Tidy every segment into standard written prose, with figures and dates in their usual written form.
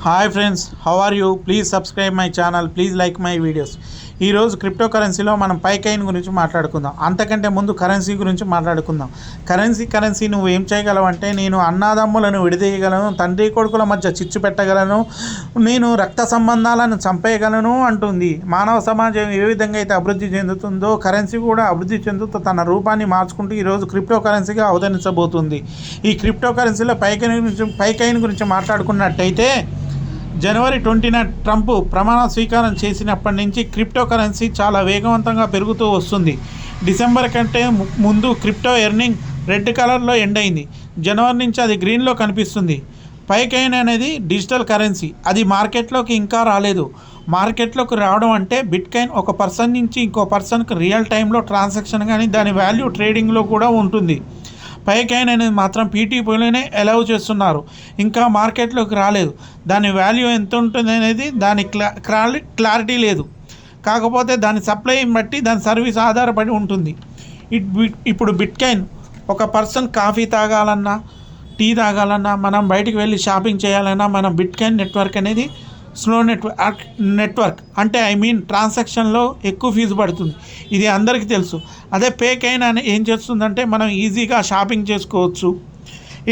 Hi friends, how are you? Please subscribe my channel, please like my videos. ఈరోజు crypto కరెన్సీలో మనం పైకైన్ గురించి మాట్లాడుకుందాం. అంతకంటే ముందు కరెన్సీ గురించి మాట్లాడుకుందాం. కరెన్సీ నువ్వు ఏం చేయగలవంటే, నేను అన్నాదమ్ములను విడదీయగలను, తండ్రి కొడుకుల మధ్య చిచ్చు పెట్టగలను, నేను రక్త సంబంధాలను చంపేయగలను అంటుంది. మానవ సమాజం ఏ విధంగా అయితే అభివృద్ధి చెందుతుందో కరెన్సీ కూడా అభివృద్ధి చెందుతూ తన రూపాన్ని మార్చుకుంటూ ఈరోజు క్రిప్టో కరెన్సీగా అవతరించబోతుంది. ఈ క్రిప్టో కరెన్సీలో పైకైన్ గురించి మాట్లాడుకున్నట్టయితే, జనవరి 20న ట్రంప్ ప్రమాణ స్వీకారం చేసినప్పటి నుంచి క్రిప్టో కరెన్సీ చాలా వేగవంతంగా పెరుగుతూ వస్తుంది. డిసెంబర్ కంటే ముందు క్రిప్టో ఎర్నింగ్ రెడ్ కలర్లో ఎండ్ అయింది. జనవరి నుంచి అది గ్రీన్లో కనిపిస్తుంది. పైకైన్ అనేది డిజిటల్ కరెన్సీ. అది మార్కెట్లోకి ఇంకా రాలేదు. మార్కెట్లోకి రావడం అంటే బిట్కాయిన్ ఒక పర్సన్ నుంచి ఇంకో పర్సన్కి రియల్ టైంలో ట్రాన్సాక్షన్ కానీ దాని వాల్యూ ట్రేడింగ్లో కూడా ఉంటుంది. పైకైన్ అనేది మాత్రం పీటీపీలోనే అలౌ చేస్తున్నారు. ఇంకా మార్కెట్లోకి రాలేదు. దాని వాల్యూ ఎంత ఉంటుంది అనేది దాని క్లారిటీ లేదు. కాకపోతే దాని సప్లైని బట్టి దాని సర్వీస్ ఆధారపడి ఉంటుంది. ఇప్పుడు బిట్కాయిన్ ఒక పర్సన్ కాఫీ తాగాలన్నా, టీ తాగాలన్నా, మనం బయటికి వెళ్ళి షాపింగ్ చేయాలన్నా మనం బిట్కాయిన్ నెట్వర్క్ అనేది స్లో నెట్వర్క్ అంటే ట్రాన్సాక్షన్లో ఎక్కువ ఫీజు పడుతుంది. ఇది అందరికీ తెలుసు. అదే పైకైన్ అని ఏం చేస్తుందంటే మనం ఈజీగా షాపింగ్ చేసుకోవచ్చు.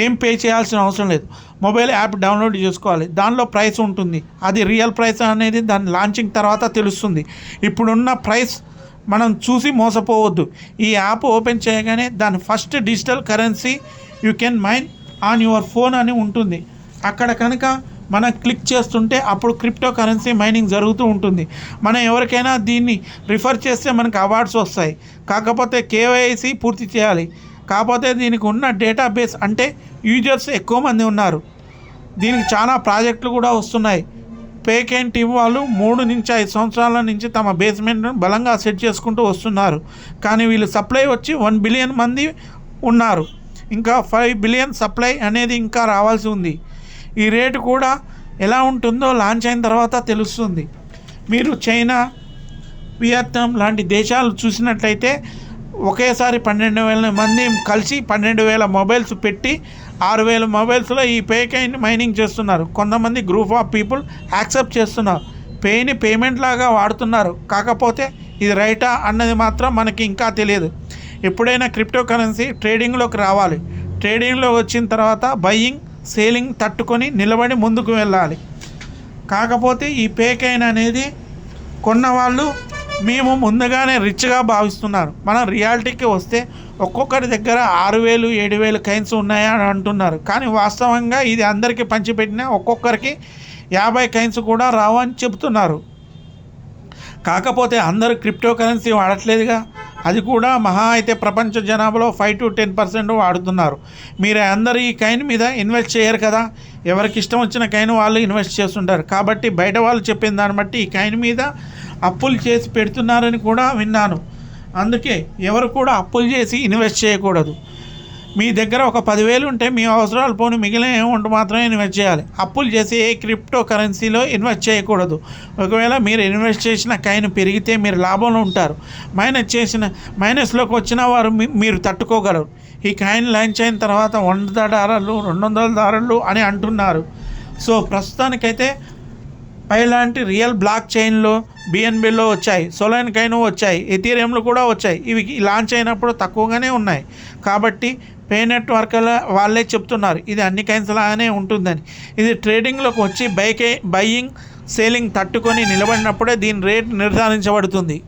ఏం పే చేయాల్సిన అవసరం లేదు. మొబైల్ యాప్ డౌన్లోడ్ చేసుకోవాలి. దానిలో ప్రైస్ ఉంటుంది. అది రియల్ ప్రైస్ అనేది దాని లాంచింగ్ తర్వాత తెలుస్తుంది. ఇప్పుడున్న ప్రైస్ మనం చూసి మోసపోవద్దు. ఈ యాప్ ఓపెన్ చేయగానే దాని first digital currency you can mine on your phone అని ఉంటుంది. అక్కడ కనుక మనం క్లిక్ చేస్తుంటే అప్పుడు క్రిప్టో కరెన్సీ మైనింగ్ జరుగుతూ ఉంటుంది. మనం ఎవరికైనా దీన్ని రిఫర్ చేస్తే మనకు అవార్డ్స్ వస్తాయి. కాకపోతే కేవైసీ పూర్తి చేయాలి. కాకపోతే దీనికి ఉన్న డేటాబేస్ అంటే యూజర్స్ ఎక్కువ మంది ఉన్నారు. దీనికి చాలా ప్రాజెక్టులు కూడా వస్తున్నాయి. పైకైన్ టీం వాళ్ళు 3 నుంచి 5 సంవత్సరాల నుంచి తమ బేస్మెంట్ను బలంగా సెట్ చేసుకుంటూ వస్తున్నారు. కానీ వీళ్ళు సప్లై వచ్చి 1 బిలియన్ మంది ఉన్నారు. ఇంకా 5 బిలియన్ సప్లై అనేది ఇంకా రావాల్సి ఉంది. ఈ రేటు కూడా ఎలా ఉంటుందో లాంచ్ అయిన తర్వాత తెలుస్తుంది. మీరు చైనా, వియత్నాం లాంటి దేశాలు చూసినట్లయితే ఒకేసారి 12,000 మంది కలిసి 12,000 మొబైల్స్ పెట్టి 6,000 మొబైల్స్లో ఈ పైకైన్ మైనింగ్ చేస్తున్నారు. కొంతమంది గ్రూప్ ఆఫ్ పీపుల్ యాక్సెప్ట్ చేస్తున్నారు. పేమెంట్ లాగా వాడుతున్నారు. కాకపోతే ఇది రైటా అన్నది మాత్రం మనకి ఇంకా తెలియదు. ఎప్పుడైనా క్రిప్టో కరెన్సీ ట్రేడింగ్లోకి రావాలి. ట్రేడింగ్లో వచ్చిన తర్వాత బయ్యింగ్ సేలింగ్ తట్టుకొని నిలబడి ముందుకు వెళ్ళాలి. కాకపోతే ఈ పైకైన్ అనేది కొన్నవాళ్ళు మేము ముందుగానే రిచ్గా భావిస్తున్నారు. మనం రియాలిటీకి వస్తే ఒక్కొక్కరి దగ్గర 6,000 7,000 కైన్స్ ఉన్నాయా అని అంటున్నారు. కానీ వాస్తవంగా ఇది అందరికీ పంచిపెట్టినా ఒక్కొక్కరికి 50 కైన్స్ కూడా రావు అని చెబుతున్నారు. కాకపోతే అందరూ క్రిప్టో కరెన్సీ వాడట్లేదుగా. అది కూడా మహా అయితే ప్రపంచ జనాభాలో 5 to 10% వాడుతున్నారు. మీరు అందరూ ఈ కైన్ మీద ఇన్వెస్ట్ చేయరు కదా. ఎవరికి ఇష్టం వచ్చిన కైన్ వాళ్ళు ఇన్వెస్ట్ చేస్తుంటారు. కాబట్టి బయట వాళ్ళు చెప్పిన దాన్ని బట్టి ఈ కైన్ మీద అప్పులు చేసి పెడుతున్నారని కూడా విన్నాను. అందుకే ఎవరు కూడా అప్పులు చేసి ఇన్వెస్ట్ చేయకూడదు. మీ దగ్గర ఒక 10,000 ఉంటే మీ అవసరాలు పోని మిగిలిన అమౌంట్ మాత్రమే ఇన్వెస్ట్ చేయాలి. అప్పులు చేసి ఏ క్రిప్టో కరెన్సీలో ఇన్వెస్ట్ చేయకూడదు. ఒకవేళ మీరు ఇన్వెస్ట్ చేసిన కాయిన్ పెరిగితే మీరు లాభంలో ఉంటారు. మైనస్లోకి వచ్చిన వారు మీరు తట్టుకోగలరు. ఈ కాయిన్ లాంచ్ అయిన తర్వాత $100 $200 అని అంటున్నారు. సో ప్రస్తుతానికైతే పైలాంటి రియల్ బ్లాక్ చైన్లో బిఎన్బిలో వచ్చాయి, సోలైన్ కైన్ వచ్చాయి, ఎథీరియంలో కూడా వచ్చాయి. ఇవి లాంచ్ అయినప్పుడు తక్కువగానే ఉన్నాయి. కాబట్టి పే నెట్వర్క్ల వాళ్ళే చెప్తున్నారు ఇది అన్ని కైన్స్ లాగానే ఉంటుందని. ఇది ట్రేడింగ్లోకి వచ్చి బయ్యింగ్ సేలింగ్ తట్టుకొని నిలబడినప్పుడే దీని రేట్ నిర్ధారించబడుతుంది.